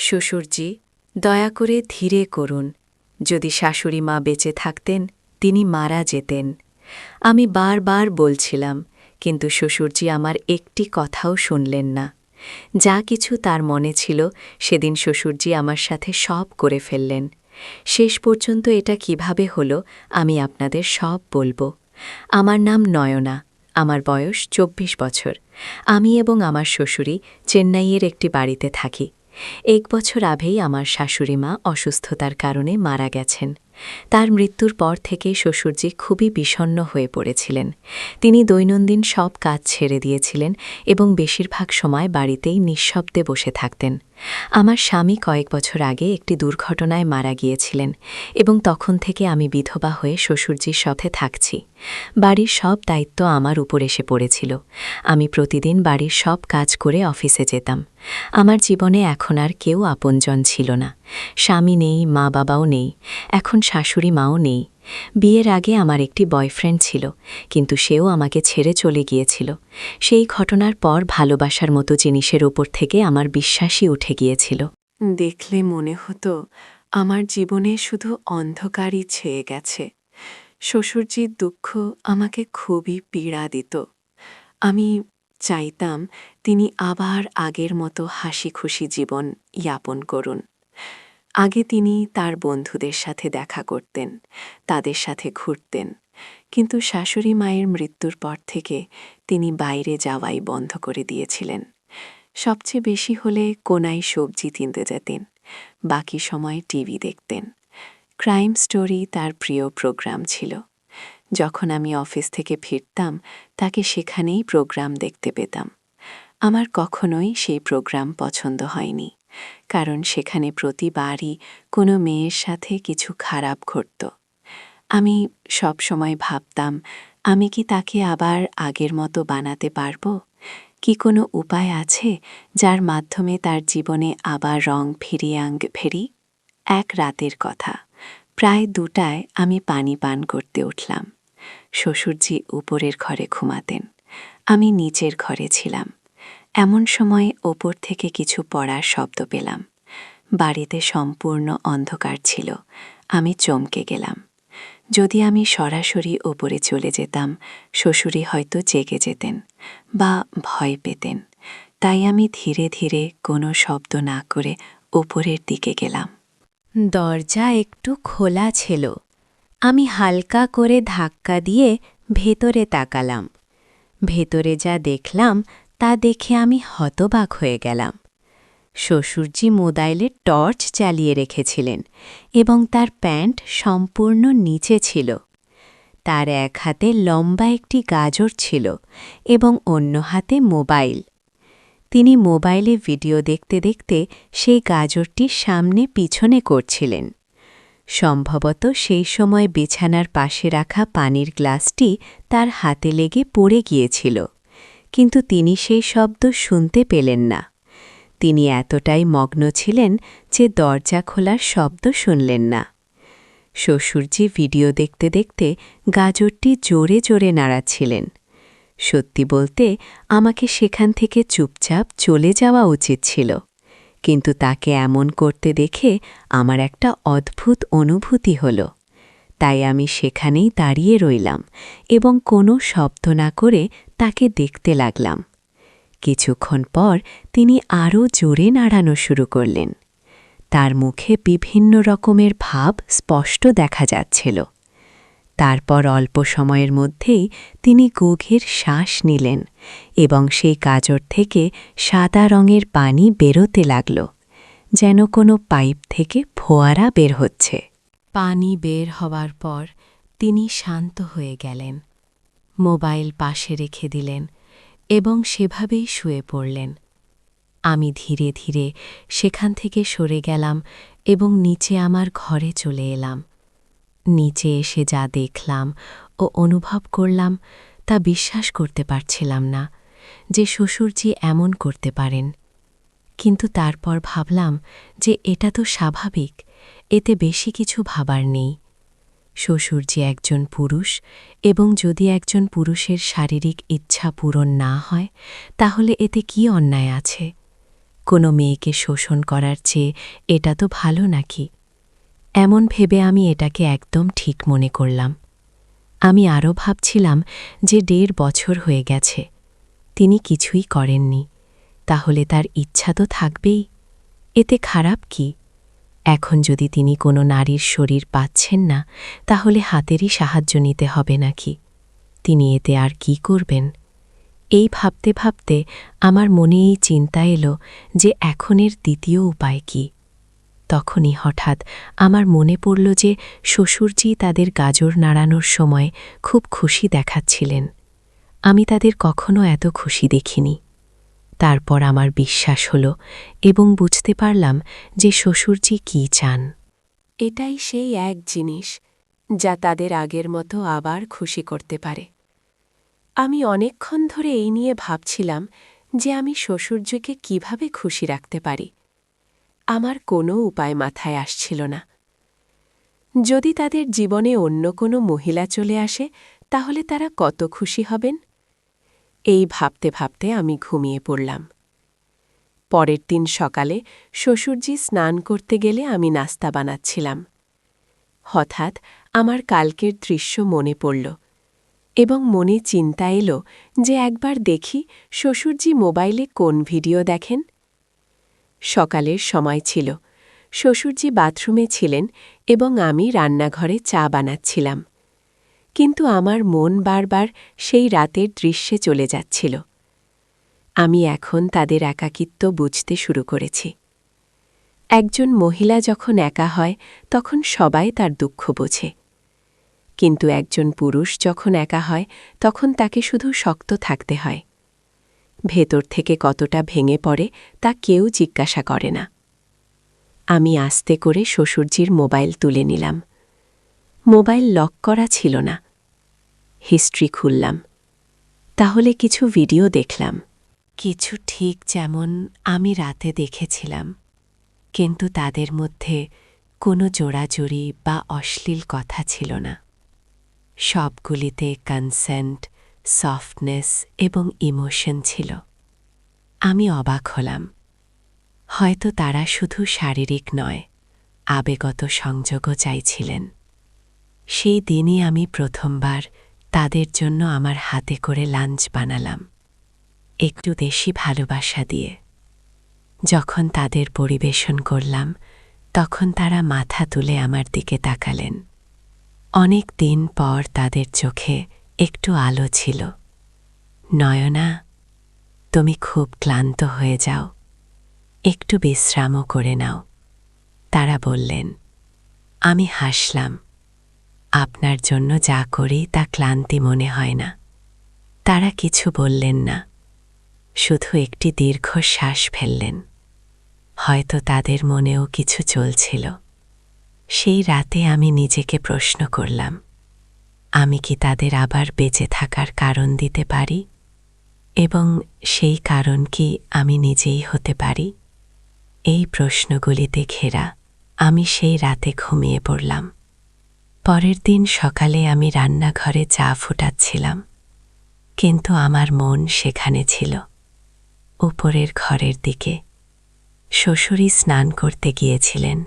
শ্বশুরজি, দয়া করে ধীরে করুন। যদি শাশুড়ি মা বেঁচে থাকতেন, তিনি মারা যেতেন। আমি বারবার বলছিলাম, কিন্তু শ্বশুরজি আমার একটি কথাও শুনলেন না। যা কিছু তার মনে ছিল, সেদিন শ্বশুরজি আমার সাথে সব করে ফেললেন। শেষ পর্যন্ত এটা কিভাবে হলো, আমি আপনাদের সব বলবো। আমার নাম নয়না। আমার বয়স ২৪ বছর। আমি এবং আমার শ্বশুরি চেন্নাইয়ের একটি বাড়িতে থাকি। ১ বছর আগেই আমার শাশুড়ি মা অসুস্থতার কারণে মারা গেছেন। তার মৃত্যুর পর থেকে শ্বশুরজি খুবই বিষণ্ণ হয়ে পড়েছিলেন। তিনি দৈনন্দিন সব কাজ ছেড়ে দিয়েছিলেন এবং বেশিরভাগ সময় বাড়িতেই নিঃশব্দে বসে থাকতেন। আমার স্বামী কয়েক বছর আগে একটি দুর্ঘটনায় মারা গিয়েছিলেন এবং তখন থেকে আমি বিধবা হয়ে শ্বশুরজির সাথে থাকছি। বাড়ির সব দায়িত্ব আমার উপর এসে পড়েছিল। আমি প্রতিদিন বাড়ির সব কাজ করে অফিসে যেতাম। আমার জীবনে এখন আর কেউ আপনজন ছিল না। স্বামী নেই, মা বাবাও নেই, এখন শাশুড়ি মাও নেই। বিয়ের আগে আমার একটি বয়ফ্রেন্ড ছিল, কিন্তু সেও আমাকে ছেড়ে চলে গিয়েছিল। সেই ঘটনার পর ভালোবাসার মতো জিনিসের ওপর থেকে আমার বিশ্বাসই উঠে গিয়েছিল। দেখলে মনে হতো আমার জীবনে শুধু অন্ধকারই ছেয়ে গেছে। শ্বশুরজির দুঃখ আমাকে খুবই পীড়া দিত। আমি চাইতাম তিনি আবার আগের মতো হাসি খুশি জীবন যাপন করুন। আগে তিনি তার বন্ধুদের সাথে দেখা করতেন, তাদের সাথে ঘুরতেন, কিন্তু শাশুড়ি মায়ের মৃত্যুর পর থেকে তিনি বাইরে যাওয়াই বন্ধ করে দিয়েছিলেন। সবচেয়ে বেশি হলে কোনায় সবজি কিনতে যেতেন, বাকি সময় টিভি দেখতেন। ক্রাইম স্টোরি তার প্রিয় প্রোগ্রাম ছিল। যখন আমি অফিস থেকে ফিরতাম, তাকে সেখানেই প্রোগ্রাম দেখতে পেতাম। আমার কখনোই সেই প্রোগ্রাম পছন্দ হয়নি, কারণ সেখানে প্রতিবারই কোনো মেয়ের সাথে কিছু খারাপ ঘটত। আমি সব সময় ভাবতাম, আমি কি তাকে আবার আগের মতো বানাতে পারব? কি কোনো উপায় আছে যার মাধ্যমে তার জীবনে আবার রং ফিরিয়ে ফেরি? এক রাতের কথা, প্রায় ২টায় আমি পানি পান করতে উঠলাম। শ্বশুরজি উপরের ঘরে ঘুমাতেন, আমি নিচের ঘরে ছিলাম। এমন সময় ওপর থেকে কিছু পড়ার শব্দ পেলাম। বাড়িতে সম্পূর্ণ অন্ধকার ছিল। আমি চমকে গেলাম। যদি আমি সরাসরি ওপরে চলে যেতাম, শ্বশুরি হয়তো জেগে যেতেন বা ভয় পেতেন। তাই আমি ধীরে ধীরে কোনো শব্দ না করে ওপরের দিকে গেলাম। দরজা একটু খোলা ছিল। আমি হালকা করে ধাক্কা দিয়ে ভেতরে তাকালাম। ভেতরে যা দেখলাম তা দেখে আমি হতবাক হয়ে গেলাম। শ্বশুরজি মোবাইলে টর্চ জ্বালিয়ে রেখেছিলেন এবং তার প্যান্ট সম্পূর্ণ নিচে ছিল। তার এক হাতে লম্বা একটি গাজর ছিল এবং অন্য হাতে মোবাইল। তিনি মোবাইলে ভিডিও দেখতে দেখতে সেই গাজরটি সামনে পিছনে করছিলেন। সম্ভবত সেই সময় বিছানার পাশে রাখা পানির গ্লাসটি তার হাতে লেগে পড়ে গিয়েছিল, কিন্তু তিনি সেই শব্দ শুনতে পেলেন না। তিনি এতটাই মগ্ন ছিলেন যে দরজা খোলার শব্দ শুনলেন না। শ্বশুরজি ভিডিও দেখতে দেখতে গাজরটি জোরে জোরে নাড়াচ্ছিলেন। সত্যি বলতে আমাকে সেখান থেকে চুপচাপ চলে যাওয়া উচিত ছিল, কিন্তু তাকে এমন করতে দেখে আমার একটা অদ্ভুত অনুভূতি হল। তাই আমি সেখানেই দাঁড়িয়ে রইলাম এবং কোনো শব্দ না করে তাকে দেখতে লাগলাম। কিছুক্ষণ পর তিনি আরও জোরে নাড়ানো শুরু করলেন। তার মুখে বিভিন্ন রকমের ভাব স্পষ্ট দেখা যাচ্ছিল। তারপর অল্প সময়ের মধ্যেই তিনি গভীর শ্বাস নিলেন এবং সেই গাজর থেকে সাদা রঙের পানি বেরোতে লাগল, যেন কোনো পাইপ থেকে ফোয়ারা বের হচ্ছে। পানি বের হওয়ার পর তিনি শান্ত হয়ে গেলেন, মোবাইল পাশে রেখে দিলেন এবং সেভাবেই শুয়ে পড়লেন। আমি ধীরে ধীরে সেখান থেকে সরে গেলাম এবং নিচে আমার ঘরে চলে এলাম। নিচে এসে যা দেখলাম ও অনুভব করলাম তা বিশ্বাস করতে পারছিলাম না যে শ্বশুরজি এমন করতে পারেন। কিন্তু তারপর ভাবলাম যে এটা তো স্বাভাবিক, এতে বেশি কিছু ভাবার নেই। শ্বশুরজি একজন পুরুষ, এবং যদি একজন পুরুষের শারীরিক ইচ্ছা পূরণ না হয়, তাহলে এতে কি অন্যায় আছে? কোনো মেয়েকে শোষণ করার চেয়ে এটা তো ভালো নাকি? এমন ভেবে আমি এটাকে একদম ঠিক মনে করলাম। আমি আরও ভাবছিলাম যে ১.৫ বছর হয়ে গেছে, তিনি কিছুই করেননি, তাহলে তার ইচ্ছা তো থাকবেই। এতে খারাপ কি? এখন যদি তিনি কোনো নারীর শরীর পাচ্ছেন না, তাহলে হাতেরই সাহায্য নিতে হবে নাকি? তিনি এতে আর কি করবেন? এই ভাবতে ভাবতে আমার মনে এই চিন্তা এলো যে এখনের দ্বিতীয় উপায় কি। তখনই হঠাৎ আমার মনে পড়ল যে শ্বশুরজি তাদের গাজর নাড়ানোর সময় খুব খুশি দেখাচ্ছিলেন। আমি তাদের কখনো এত খুশি দেখিনি। তারপর আমার বিশ্বাস হল এবং বুঝতে পারলাম যে শ্বশুরজি কী চান। এটাই সেই এক জিনিস যা তাদের আগের মতো আবার খুশি করতে পারে। আমি অনেকক্ষণ ধরে এই নিয়ে ভাবছিলাম যে আমি শ্বশুরজিকে কিভাবে খুশি রাখতে পারি। আমার কোনো উপায় মাথায় আসছিল না। যদি তাদের জীবনে অন্য কোনো মহিলা চলে আসে, তাহলে তারা কত খুশি হবেন? এই ভাবতে ভাবতে আমি ঘুমিয়ে পড়লাম। পরের দিন সকালে শ্বশুরজি স্নান করতে গেলে আমি নাস্তা বানাচ্ছিলাম। হঠাৎ আমার কালকের দৃশ্য মনে পড়ল এবং মনে চিন্তা এলো যে একবার দেখি শ্বশুরজি মোবাইলে কোন ভিডিও দেখেন। সকালের সময় ছিল, শ্বশুরজি বাথরুমে ছিলেন এবং আমি রান্নাঘরে চা বানাচ্ছিলাম। কিন্তু আমার মন বারবার সেই রাতের দৃশ্যে চলে যাচ্ছিল। আমি এখন তাদের একাকিত্ব বুঝতে শুরু করেছি। একজন মহিলা যখন একা হয় তখন সবাই তার দুঃখ বোঝে, কিন্তু একজন পুরুষ যখন একা হয় তখন তাকে শুধু শক্ত থাকতে হয়। ভেতর থেকে কতটা ভেঙে পড়ে তা কেউ জিজ্ঞাসা করে না। আমি আস্তে করে শ্বশুরজির মোবাইল তুলে নিলাম। মোবাইল লক করা ছিল না। হিস্ট্রি খুললাম। তাহলে কিছু ভিডিও দেখলাম, কিছু ঠিক যেমন আমি রাতে দেখেছিলাম, কিন্তু তাদের মধ্যে কোনো জোড়াজুড়ি বা অশ্লীল কথা ছিল না। সবগুলিতে কনসেন্ট, সফটনেস এবং ইমোশন ছিল। আমি অবাক হলাম। হয়তো তারা শুধু শারীরিক নয়, আবেগত সংযোগও চাইছিলেন। সেই দিনই আমি প্রথমবার তাদের জন্য আমার হাতে করে লাঞ্চ বানালাম, একটু দেশি ভালোবাসা দিয়ে। যখন তাদের পরিবেশন করলাম, তখন তারা মাথা তুলে আমার দিকে তাকালেন। অনেক দিন পর তাদের চোখে একটু আলো ছিল। নয়না, তুমি খুব ক্লান্ত হয়ে যাও, একটু বিশ্রামও করে নাও, তারা বললেন। আমি হাসলাম। আপনার জন্য যা করি তা ক্লান্তি মনে হয় না। তারা কিছু বললেন না, শুধু একটি দীর্ঘ শ্বাস ফেললেন। হয়তো তাদের মনেও কিছু চলছিল। সেই রাতে আমি নিজেকে প্রশ্ন করলাম, আমি কি তাদের আবার বেঁচে থাকার কারণ দিতে পারি? এবং সেই কারণ কি আমি নিজেই হতে পারি? এই প্রশ্নগুলিতে ঘেরা আমি সেই রাতে ঘুমিয়ে পড়লাম। পরের দিন সকালে আমি রান্নাঘরে চা ফুটাচ্ছিলাম, কিন্তু আমার মন সেখানে ছিল, উপরের ঘরের দিকে। শ্বশুরই স্নান করতে গিয়েছিলেন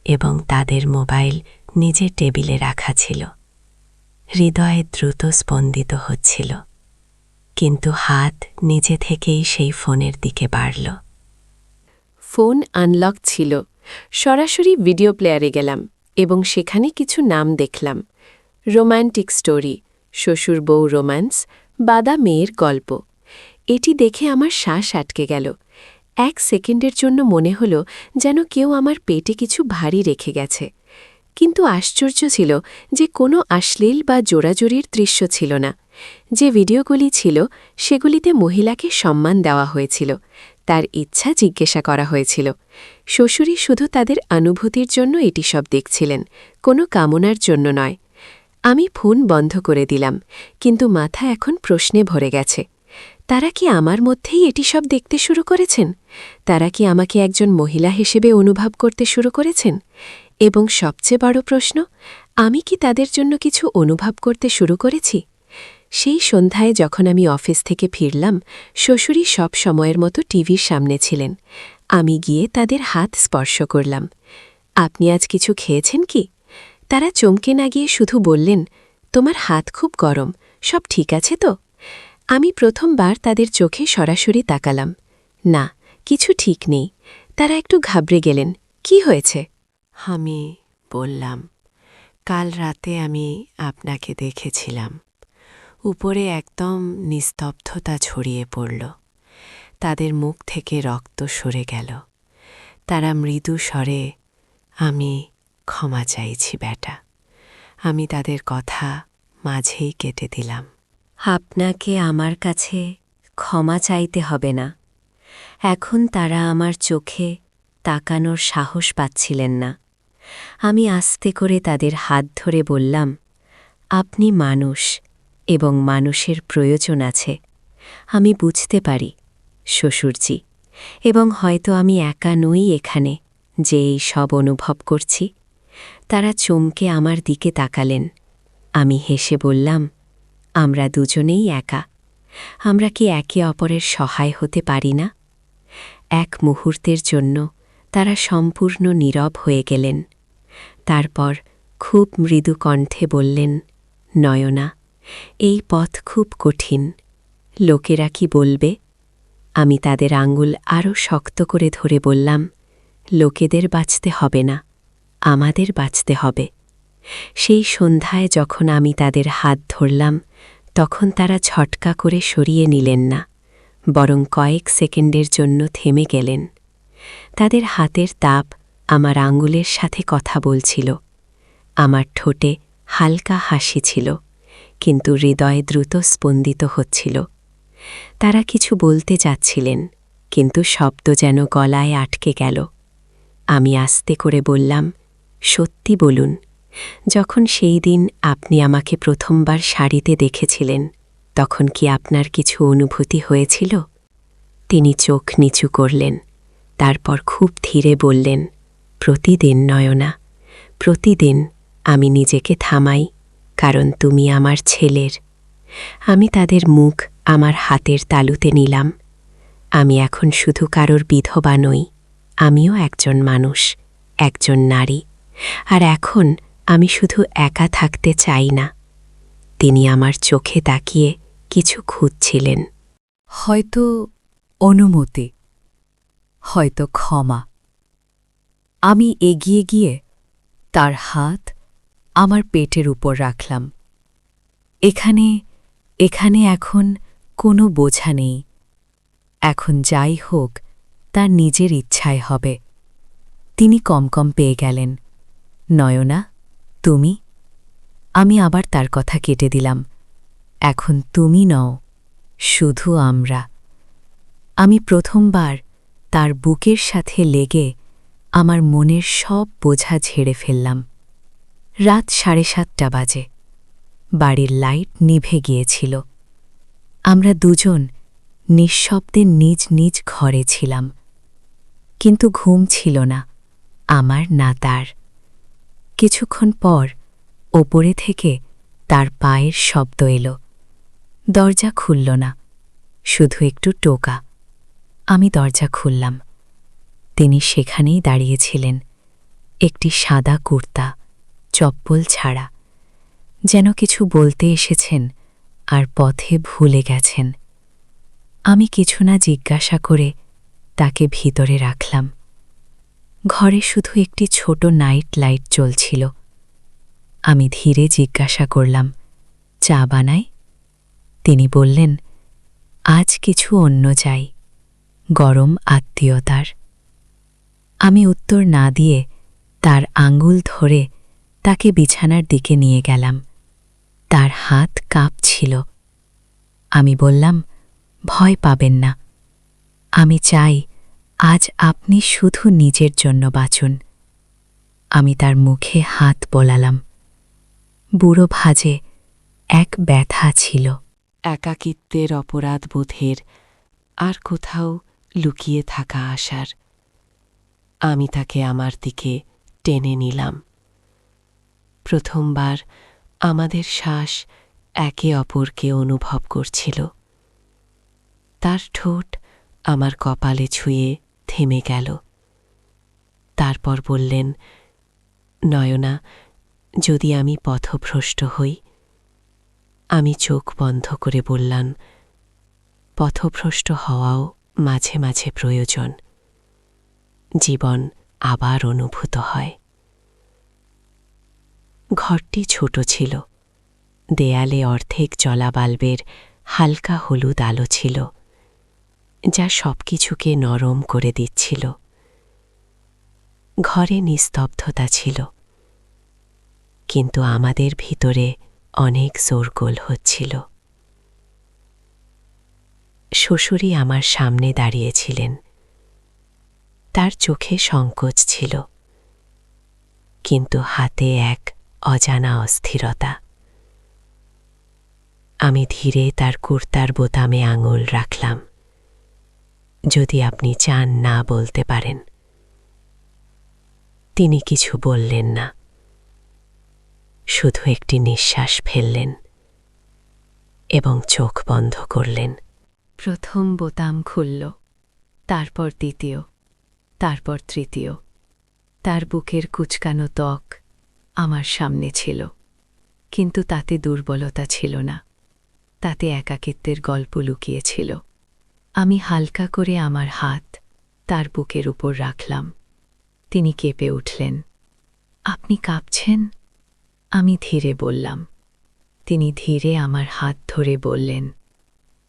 এবং তাদের মোবাইল নিজের টেবিলে রাখা ছিল। হৃদয়ে দ্রুত স্পন্দিত হচ্ছিল, কিন্তু হাত নিজে থেকেই সেই ফোনের দিকে বাড়ল। ফোন আনলক ছিল। সরাসরি ভিডিও প্লেয়ারে গেলাম এবং সেখানে কিছু নাম দেখলাম। রোম্যান্টিক স্টোরি, শ্বশুর বউ রোম্যান্স, বাদা মেয়ের গল্প। এটি দেখে আমার শ্বাস আটকে গেল। 1 সেকেন্ডের জন্য মনে হলো যেন কেউ আমার পেটে কিছু ভারী রেখে গেছে। কিন্তু আশ্চর্য ছিল যে কোনো অশ্লীল বা জোড়াজুড়ির দৃশ্য ছিল না। যে ভিডিওগুলি ছিল সেগুলিতে মহিলাকে সম্মান দেওয়া হয়েছিল, তার ইচ্ছা জিজ্ঞাসা করা হয়েছিল। শ্বশুরই শুধু তাদের অনুভূতির জন্য এটি সব দেখছিলেন, কোনো কামনার জন্য নয়। আমি ফোন বন্ধ করে দিলাম, কিন্তু মাথা এখন প্রশ্নে ভরে গেছে। তারা কি আমার মধ্যেই এটি সব দেখতে শুরু করেছেন? তারা কি আমাকে একজন মহিলা হিসেবে অনুভব করতে শুরু করেছেন? এবং সবচেয়ে বড় প্রশ্ন, আমি কি তাদের জন্য কিছু অনুভব করতে শুরু করেছি? সেই সন্ধ্যায় যখন আমি অফিস থেকে ফিরলাম, শ্বশুরই সব সময়ের মতো টিভির সামনে ছিলেন। আমি গিয়ে তাদের হাত স্পর্শ করলাম। আপনি আজ কিছু খেয়েছেন কি? তারা চমকে না গিয়ে শুধু বললেন, তোমার হাত খুব গরম, সব ঠিক আছে তো? আমি প্রথমবার তাদের চোখে সরাসরি তাকালাম। না, কিছু ঠিক নেই। তারা একটু ঘাবড়ে গেলেন। কি হয়েছে? আমি বললাম, কাল রাতে আমি আপনাকে দেখেছিলাম। উপরে একদম নিস্তব্ধতা ছড়িয়ে পড়ল। তাদের মুখ থেকে রক্ত সরে গেল। তারা মৃদু স্বরে, আমি ক্ষমা চাইছি বেটা। আমি তাদের কথা মাঝেই কেটে দিলাম। আপনাকে আমার কাছে ক্ষমা চাইতে হবে না। এখন তারা আমার চোখে তাকানোর সাহস পাচ্ছিলেন না। আমি আস্তে করে তাদের হাত ধরে বললাম, আপনি মানুষ এবং মানুষের প্রয়োজন আছে। আমি বুঝতে পারি শ্বশুরজি, এবং হয়তো আমি একা নই এখানে যে এই সব অনুভব করছি। তারা চমকে আমার দিকে তাকালেন। আমি হেসে বললাম, আমরা দুজনেই একা। আমরা কি একে অপরের সহায় হতে পারি না? এক মুহূর্তের জন্য তারা সম্পূর্ণ নীরব হয়ে গেলেন। তারপর খুব মৃদু কণ্ঠে বললেন, নয়না, এই পথ খুব কঠিন। লোকেরা কি বলবে? আমি তাদের আঙ্গুল আরও শক্ত করে ধরে বললাম, লোকেদের বাঁচতে হবে না, আমাদের বাঁচতে হবে। সেই সন্ধ্যায় যখন আমি তাদের হাত ধরলাম, তখন তারা ছটকা করে সরিয়ে নিলেন না, বরং কয়েক সেকেন্ডের জন্য থেমে গেলেন। তাদের হাতের তাপ আমার আঙ্গুলের সাথে কথা বলছিল। আমার ঠোঁটে হালকা হাসি ছিল, কিন্তু হৃদয় দ্রুত স্পন্দিত হচ্ছিল। তারা কিছু বলতে যাচ্ছিলেন, কিন্তু শব্দ যেন গলায় আটকে গেল। আমি আস্তে করে বললাম, সত্যি বলুন, যখন সেই দিন আপনি আমাকে প্রথমবার শাড়িতে দেখেছিলেন, তখন কি আপনার কিছু অনুভূতি হয়েছিল? তিনি চোখ নিচু করলেন। তারপর খুব ধীরে বললেন, প্রতিদিন নয়না, প্রতিদিন আমি নিজেকে থামাই, কারণ তুমি আমার ছেলের। আমি তাদের মুখ আমার হাতের তালুতে নিলাম। আমি এখন শুধু কারোর বিধবা নই, আমিও একজন মানুষ, একজন নারী। আর এখন আমি শুধু একা থাকতে চাই না। তিনি আমার চোখে তাকিয়ে কিছু খুঁজছিলেন। হয়তো অনুমতি, হয়তো ক্ষমা। আমি এগিয়ে গিয়ে তার হাত আমার পেটের উপর রাখলাম। এখানে এখানে এখন কোনো বোঝা নেই। এখন যাই হোক তার নিজের ইচ্ছায় হবে। তিনি কম পেয়ে গেলেন। নয়না, তুমি? আমি আবার তার কথা কেটে দিলাম। এখন তুমি নও, শুধু আমরা। আমি প্রথমবার তার বুকের সাথে লেগে আমার মনের সব বোঝা ঝেড়ে ফেললাম। রাত 7:30 বাজে। বাড়ির লাইট নিভে গিয়েছিল। আমরা দুজন নিঃশব্দে নিজ নিজ ঘরে ছিলাম। কিন্তু ঘুম ছিল না, আমার না তার। কিছুক্ষণ পর ওপরে থেকে তার পায়ের শব্দ এলো। দরজা খুলল না, শুধু একটু টোকা। আমি দরজা খুললাম। তিনি সেখানেই দাঁড়িয়েছিলেন, একটি সাদা কুর্তা, চপ্পল ছাড়া, যেন কিছু বলতে এসেছেন আর পথে ভুলে গেছেন। আমি কিছু না জিজ্ঞাসা করে তাকে ভিতরে রাখলাম। ঘরে শুধু একটি ছোট নাইট লাইট জ্বলছিল। আমি ধীরে জিজ্ঞাসা করলাম, চা বানাই? তিনি বললেন, আজ কিছু অন্য চাই, গরম আত্মীয়তার। আমি উত্তর না দিয়ে তার আঙ্গুল ধরে তাকে বিছানার দিকে নিয়ে গেলাম। তার হাত কাঁপছিল। আমি বললাম, ভয় পাবেন না। আমি চাই আজ আপনি শুধু নিজের জন্য বাঁচুন। আমি তার মুখে হাত বোলালাম। বুড়ো ভাঁজে এক ব্যথা ছিল, একাকিত্বের অপরাধবোধের, আর কোথাও লুকিয়ে থাকা আশার। আমি তাকে আমার দিকে টেনে নিলাম। প্রথমবার আমাদের শ্বাস একে অপরকে অনুভব করছিল। তার ঠোঁট আমার কপালে ছুঁয়ে থেমে গেল। তারপর বললেন, নয়না, যদি আমি পথভ্রষ্ট হই? আমি চোখ বন্ধ করে বললাম, পথভ্রষ্ট হওয়াও মাঝে মাঝে প্রয়োজন। জীবন আবার অনুভূত হয়। ঘরটি ছোট ছিল। দেয়ালে অর্ধেক জ্বলা বাল্বের হালকা হলুদ আলো ছিল, যা সবকিছুকে নরম করে দিচ্ছিল। ঘরে নিস্তব্ধতা ছিল, কিন্তু আমাদের ভিতরে অনেক শোরগোল হচ্ছিল। শ্বশুরই আমার সামনে দাঁড়িয়েছিলেন। তার চোখে সংকোচ ছিল, কিন্তু হাতে এক অজানা অস্থিরতা। আমি ধীরে তার কুর্তার বোতামে আঙুল রাখলাম। যদি আপনি চান না বলতে পারেন। তিনি কিছু বললেন না, শুধু একটি নিঃশ্বাস ফেললেন এবং চোখ বন্ধ করলেন। প্রথম বোতাম খুলল, তারপর দ্বিতীয়, তারপর তৃতীয়। তার বুকের কুচকানো ত্বক আমার সামনে ছিল, কিন্তু তাতে দুর্বলতা ছিল না, তাতে একাকিত্বের গল্প লুকিয়েছিল। আমি হালকা করে আমার হাত তার বুকের উপর রাখলাম। তিনি কেঁপে উঠলেন। আপনি কাঁপছেন? আমি ধীরে বললাম। তিনি ধীরে আমার হাত ধরে বললেন,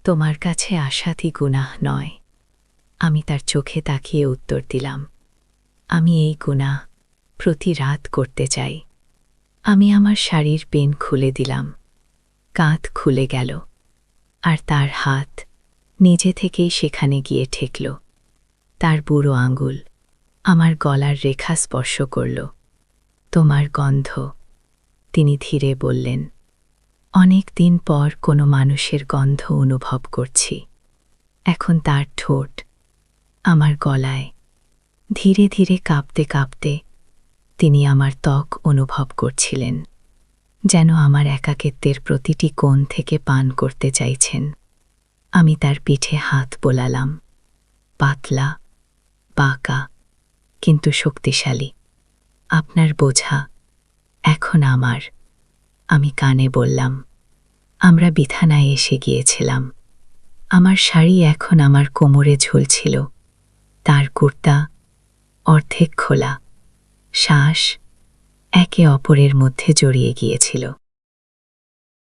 তোমার কাছে আসাতি গুনাহ নয়। আমি তার চোখে তাকিয়ে উত্তর দিলাম, আমি এই গুনাহ প্রতি রাত করতে চাই। আমি আমার শাড়ির পেন খুলে দিলাম। কাঁধ খুলে গেল, আর তার হাত নিজে থেকেই সেখানে গিয়ে ঠেকল। তার বুড়ো আঙুল আমার গলার রেখা স্পর্শ করল। তোমার গন্ধ, তিনি ধীরে বললেন। অনেক দিন পর কোনো মানুষের গন্ধ অনুভব করছি। এখন তার ঠোঁট আমার গলায়। ধীরে ধীরে কাঁপতে কাঁপতে তিনি আমার ত্বক অনুভব করছিলেন, যেন আমার একাকিত্বের প্রতিটি কোণ থেকে পান করতে চাইছেন। আমি তার পিঠে হাত বোলালাম, পাতলা, বাঁকা, কিন্তু শক্তিশালী। আপনার বোঝা এখন আমার। আমি কানে বললাম, আমরা বিছানায় এসে গিয়েছিলাম। আমার শাড়ি এখন আমার কোমরে ঝুলছিল, তার কুর্তা অর্ধেক খোলা। শ্বাস একে অপরের মধ্যে জড়িয়ে গিয়েছিল।